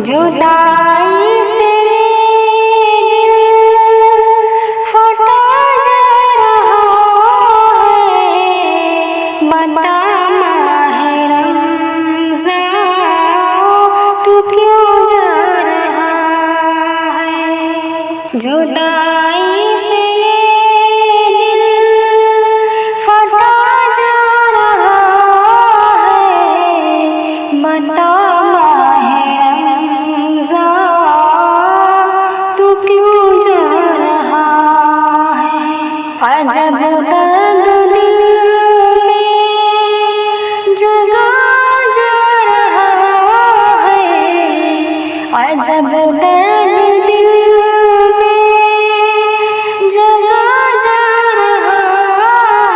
जुदाई से दिल फटा जा रहा है, बता माहे रमज़ान तू क्यों जा रहा है। जुदाई से दिल फटा जा रहा है, बता अजब दर्द दिल में जगा जा रहा है, अजब दर्द दिल में जगा जा रहा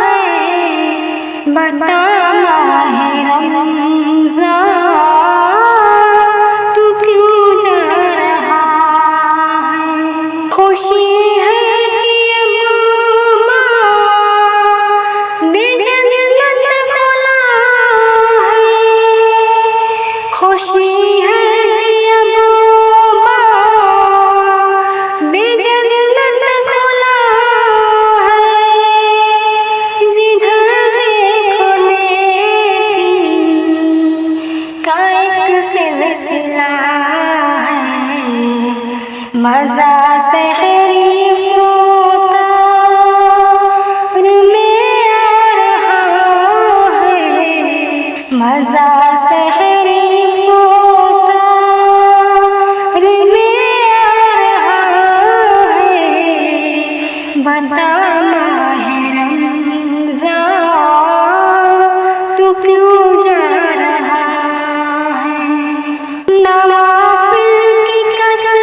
है, बता माहे रमज़ान तू क्यों जा रहा है। खुशी है खुशी है बेजन्नत खुला है, जिधर देखो नेकी का एक सिलसिला है। मज़ा सहरी फ़ुतार में आ रहा है, मज़ा सहरी बता माहे रमज़ान तू क्यों जा रहा है। नवाफ़िल की कदर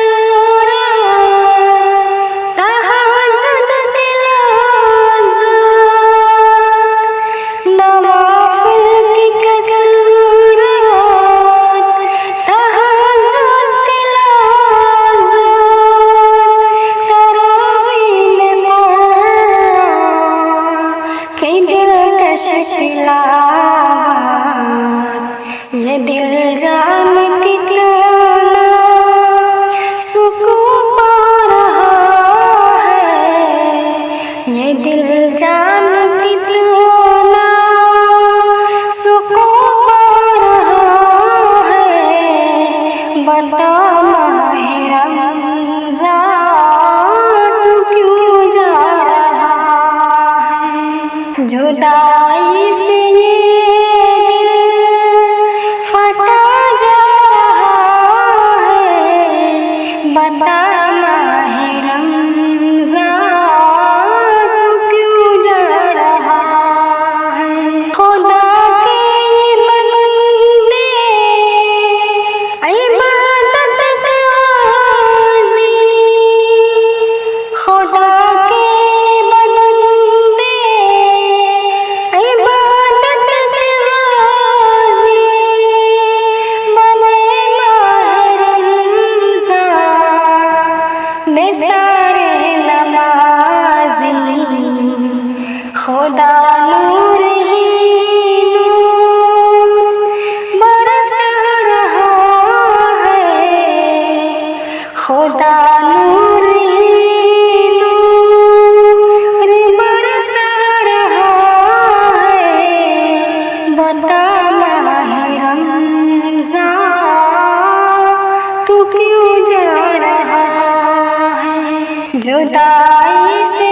तहज्जुद तिलावत, नवाफ़िल की कदर तहज्जुद तिलावत, ये दिल जान कितना सुकून पा रहा है, ये दिल जान कितना सुकून पा रहा है, बता माहे रमज़ान तू क्यों जा रहा है। जुदाई से बता माहे रमज़ान तू क्यों जा रहा है। खुदा के बंदे इबादत के आज़ी, खुदा के बंदे इबादत के आज़ी, बने में सारे नमाज़ी, खुदा नूर ही नूर बरस रहा है, खुदा नूर ही नूर बरस रहा है, बता माहे रमज़ान तू क्यों जा रहा है। जुदाई से